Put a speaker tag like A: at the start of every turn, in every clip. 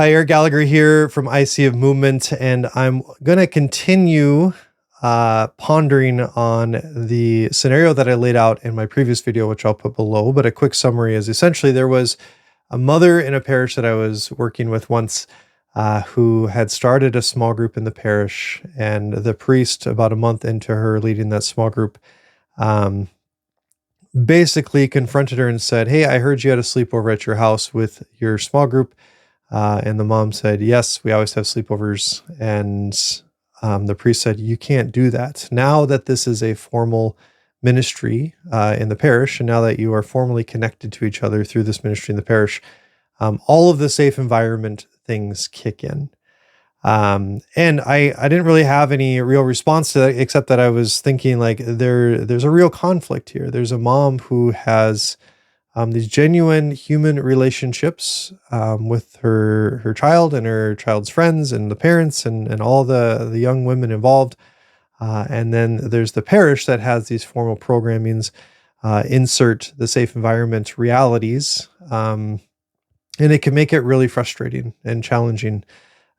A: Hi, Eric Gallagher here from IC of Movement, and I'm going to continue pondering on the scenario that I laid out in my previous video, which I'll put below. But a quick summary is essentially there was a mother in a parish that I was working with once who had started a small group in the parish, and the priest, about a month into her leading that small group, um, basically confronted her and said, "Hey, I heard you had a sleepover at your house with your small group." And the mom said, "Yes, we always have sleepovers." And the priest said, "You can't do that. Now that this is a formal ministry in the parish, and now that you are formally connected to each other through this ministry in the parish, all of the safe environment things kick in." And I didn't really have any real response to that, except that I was thinking like there's a real conflict here. There's a mom who has these genuine human relationships with her child and her child's friends and the parents and all the young women involved. And then there's the parish that has these formal programmings, insert the safe environment realities. And it can make it really frustrating and challenging.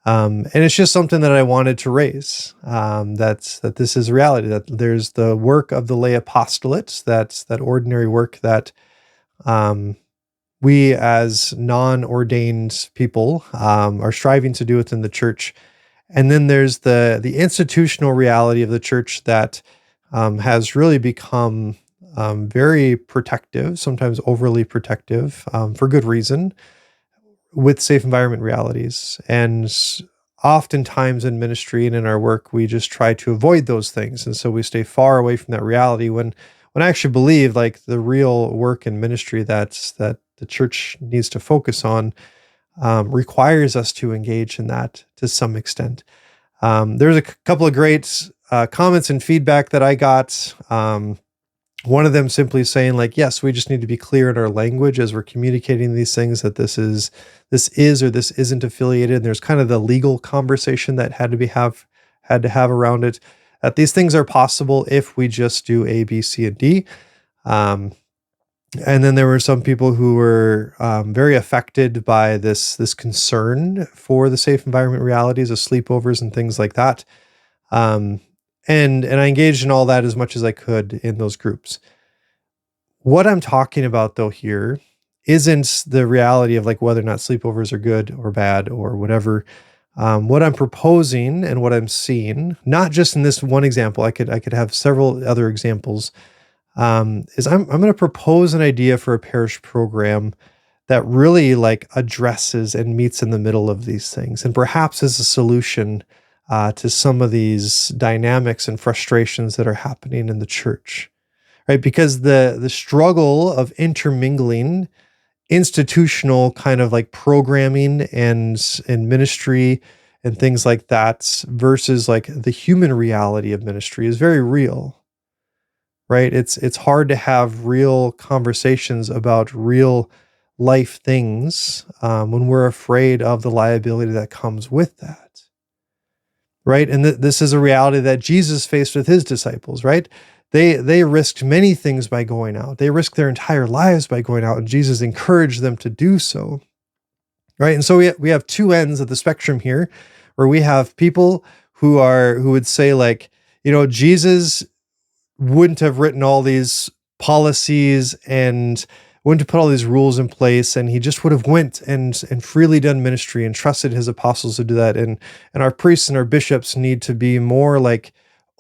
A: And it's just something that I wanted to raise. That this is reality, that there's the work of the lay apostolate, that's that ordinary work that we as non-ordained people are striving to do within the church. And then there's the institutional reality of the church that has really become very protective, sometimes overly protective, for good reason, with safe environment realities. And oftentimes in ministry and in our work, we just try to avoid those things. And so we stay far away from that reality when I actually believe like the real work and ministry that the church needs to focus on requires us to engage in that to some extent. There's a couple of great comments and feedback that I got. One of them simply saying like, yes, we just need to be clear in our language as we're communicating these things, that this is or this isn't affiliated. And there's kind of the legal conversation that had to have around it. That these things are possible if we just do A, B, C, and D. And then there were some people who were very affected by this concern for the safe environment realities of sleepovers and things like that. And I engaged in all that as much as I could in those groups. What I'm talking about though here isn't the reality of like whether or not sleepovers are good or bad or whatever. What I'm proposing and what I'm seeing, not just in this one example, I could have several other examples, is I'm going to propose an idea for a parish program that really like addresses and meets in the middle of these things, and perhaps is a solution to some of these dynamics and frustrations that are happening in the church, right? Because the struggle of intermingling institutional kind of like programming and ministry and things like that versus like the human reality of ministry is very real, right? It's hard to have real conversations about real life things when we're afraid of the liability that comes with that. Right. And this is a reality that Jesus faced with his disciples, right? They risked many things by going out. They risked their entire lives by going out, and Jesus encouraged them to do so. Right. And so we have two ends of the spectrum here, where we have people who would say like, Jesus wouldn't have written all these policies and wouldn't have put all these rules in place, and he just would have went and freely done ministry and trusted his apostles to do that. And our priests and our bishops need to be more like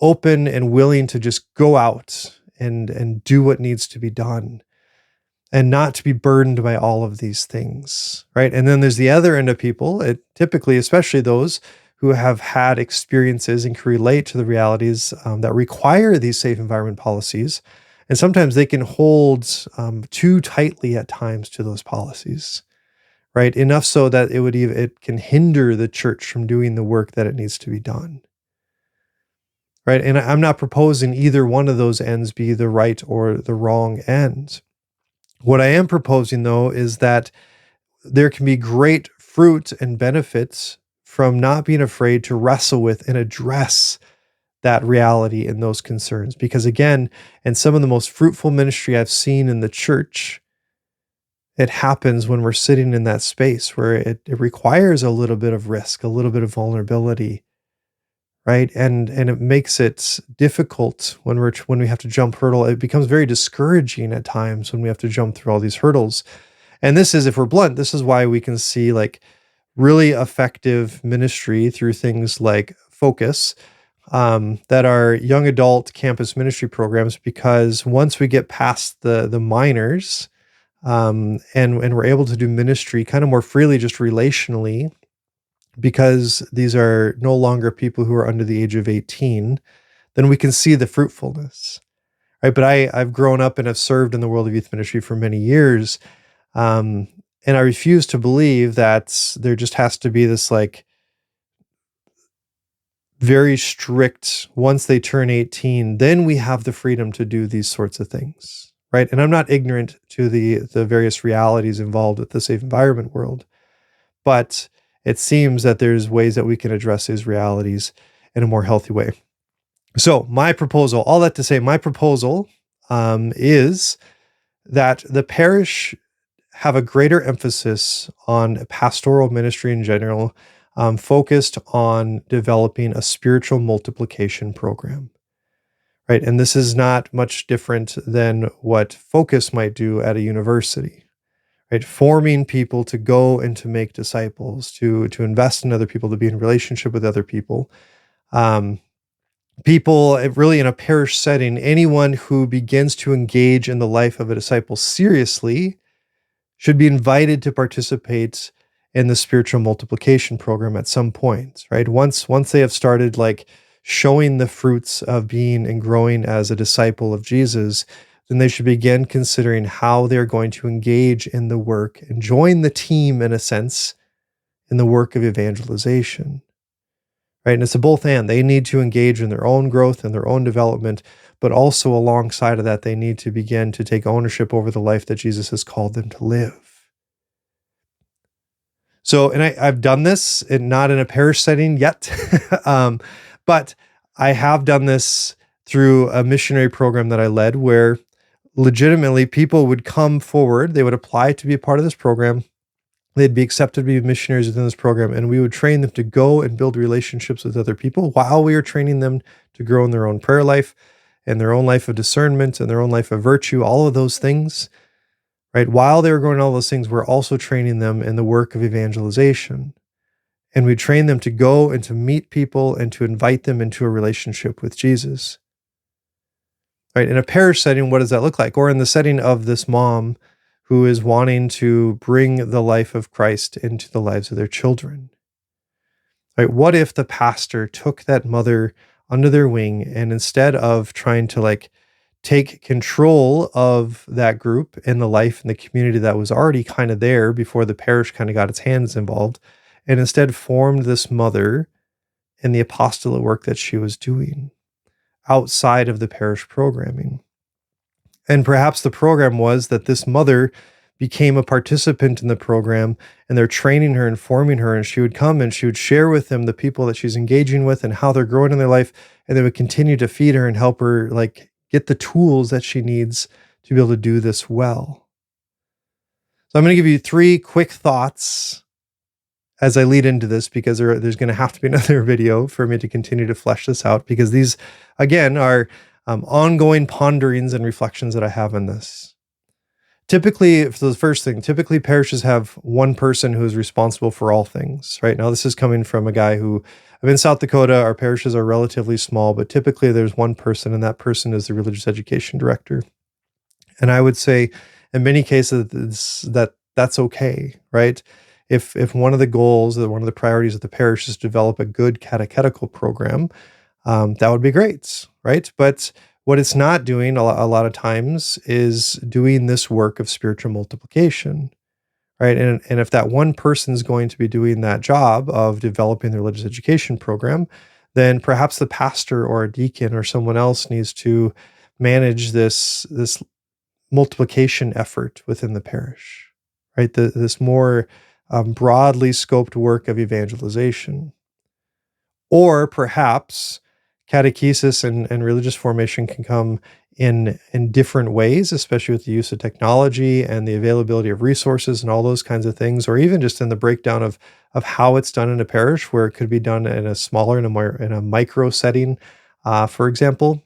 A: open and willing to just go out and do what needs to be done, and not to be burdened by all of these things, right? And then there's the other end of people, typically, especially those who have had experiences and can relate to the realities that require these safe environment policies. And sometimes they can hold too tightly at times to those policies, right? Enough so that it can hinder the church from doing the work that it needs to be done, right? And I'm not proposing either one of those ends be the right or the wrong end. What I am proposing, though, is that there can be great fruit and benefits from not being afraid to wrestle with and address that reality and those concerns. Because again, in some of the most fruitful ministry I've seen in the church, it happens when we're sitting in that space where it requires a little bit of risk, a little bit of vulnerability, right? And it makes it difficult when when we have to jump hurdle. It becomes very discouraging at times when we have to jump through all these hurdles. And this is, if we're blunt, this is why we can see like really effective ministry through things like Focus, that are young adult campus ministry programs, because once we get past the minors, and we're able to do ministry kind of more freely, just relationally, because these are no longer people who are under the age of 18, then we can see the fruitfulness, right? But I've grown up and have served in the world of youth ministry for many years, um, and I refuse to believe that there just has to be this like very strict, once they turn 18, then we have the freedom to do these sorts of things, right? And I'm not ignorant to the various realities involved with the safe environment world, but it seems that there's ways that we can address these realities in a more healthy way. So my proposal, all that to say, my proposal is that the parish have a greater emphasis on pastoral ministry in general, focused on developing a spiritual multiplication program, right? And this is not much different than what Focus might do at a university, right? Forming people to go and to make disciples, to invest in other people, to be in relationship with other people. People really in a parish setting, anyone who begins to engage in the life of a disciple seriously should be invited to participate in the spiritual multiplication program at some point, right? Once they have started like showing the fruits of being and growing as a disciple of Jesus, then they should begin considering how they're going to engage in the work and join the team, in a sense, in the work of evangelization, right? And it's a both and. They need to engage in their own growth and their own development, but also alongside of that, they need to begin to take ownership over the life that Jesus has called them to live. So, and I've done this, not in a parish setting yet, but I have done this through a missionary program that I led, where legitimately people would come forward, they would apply to be a part of this program, they'd be accepted to be missionaries within this program, and we would train them to go and build relationships with other people while we were training them to grow in their own prayer life and their own life of discernment and their own life of virtue, all of those things. Right? While they were growing all those things, we're also training them in the work of evangelization. And we train them to go and to meet people and to invite them into a relationship with Jesus. Right? In a parish setting, what does that look like? Or in the setting of this mom who is wanting to bring the life of Christ into the lives of their children. Right? What if the pastor took that mother under their wing, and instead of trying to like take control of that group and the life and the community that was already kind of there before the parish kind of got its hands involved, and instead formed this mother in the apostolic work that she was doing outside of the parish programming. And perhaps the program was that this mother became a participant in the program, and they're training her and forming her, and she would come and she would share with them the people that she's engaging with and how they're growing in their life, and they would continue to feed her and help her like get the tools that she needs to be able to do this well. So I'm going to give you 3 quick thoughts as I lead into this, because there's going to have to be another video for me to continue to flesh this out, because these, again, are ongoing ponderings and reflections that I have on this. Typically, for the first thing, typically parishes have one person who is responsible for all things, right? Now, this is coming from a guy who, I'm in South Dakota, our parishes are relatively small, but typically there's one person, and that person is the religious education director. And I would say in many cases that's okay, right? If one of the goals, or one of the priorities of the parish is to develop a good catechetical program, that would be great, right? But what it's not doing a lot of times is doing this work of spiritual multiplication, right? And if that one person is going to be doing that job of developing the religious education program, then perhaps the pastor or a deacon or someone else needs to manage this multiplication effort within the parish, right? This more broadly scoped work of evangelization. Or perhaps catechesis and religious formation can come in different ways, especially with the use of technology and the availability of resources and all those kinds of things, or even just in the breakdown of how it's done in a parish, where it could be done in a smaller, in a micro setting, for example.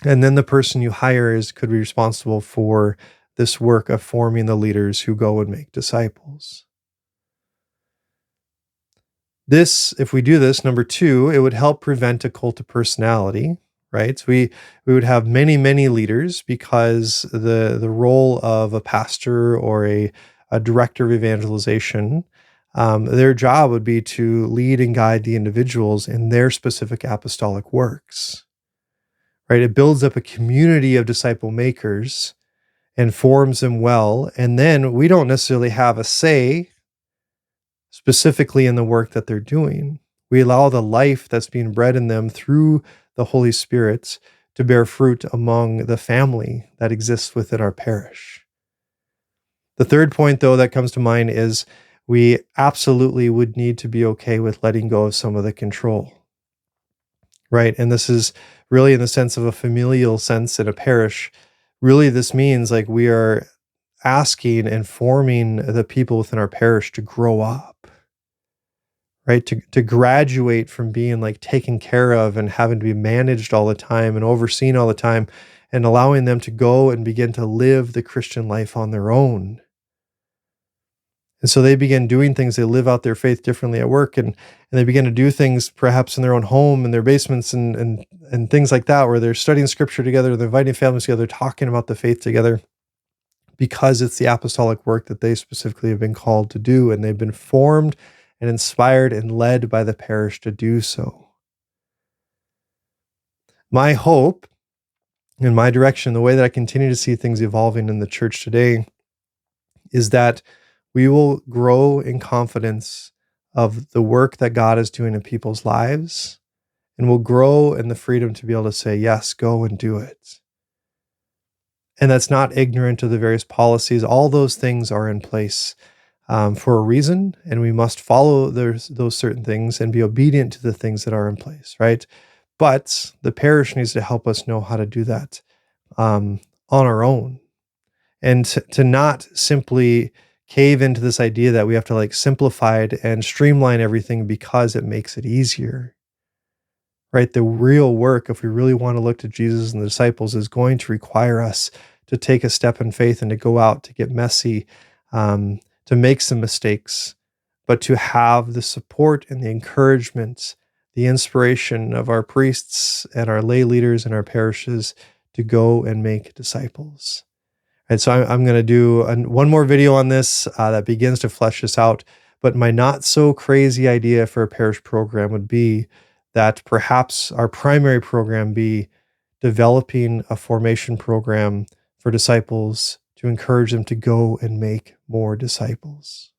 A: And then the person you hire could be responsible for this work of forming the leaders who go and make disciples. This, if we do this, number two, it would help prevent a cult of personality, right? So we would have many leaders, because the role of a pastor or a director of evangelization, their job would be to lead and guide the individuals in their specific apostolic works, right? It builds up a community of disciple makers and forms them well, and then we don't necessarily have a say specifically in the work that they're doing. We allow the life that's being bred in them through the Holy Spirit to bear fruit among the family that exists within our parish. The third point, though, that comes to mind is we absolutely would need to be okay with letting go of some of the control, right? And this is really in the sense of a familial sense in a parish. Really, this means like we are asking and forming the people within our parish to grow up, right? To graduate from being like taken care of and having to be managed all the time and overseen all the time, and allowing them to go and begin to live the Christian life on their own. And so they begin doing things, they live out their faith differently at work, and they begin to do things perhaps in their own home, in their basements, and things like that, where they're studying scripture together, they're inviting families together, talking about the faith together, because it's the apostolic work that they specifically have been called to do, and they've been formed and inspired and led by the parish to do so. My hope and my direction, the way that I continue to see things evolving in the church today, is that we will grow in confidence of the work that God is doing in people's lives, and will grow in the freedom to be able to say, yes, go and do it. And that's not ignorant of the various policies. All those things are in place for a reason, and we must follow those certain things and be obedient to the things that are in place, right? But the parish needs to help us know how to do that on our own, and to not simply cave into this idea that we have to like simplify it and streamline everything because it makes it easier, right? The real work, if we really want to look to Jesus and the disciples, is going to require us to take a step in faith and to go out, to get messy, to make some mistakes, but to have the support and the encouragement, the inspiration of our priests and our lay leaders in our parishes to go and make disciples. And so I'm going to do one more video on this that begins to flesh this out. But my not so crazy idea for a parish program would be that perhaps our primary program be developing a formation program for disciples to encourage them to go and make more disciples.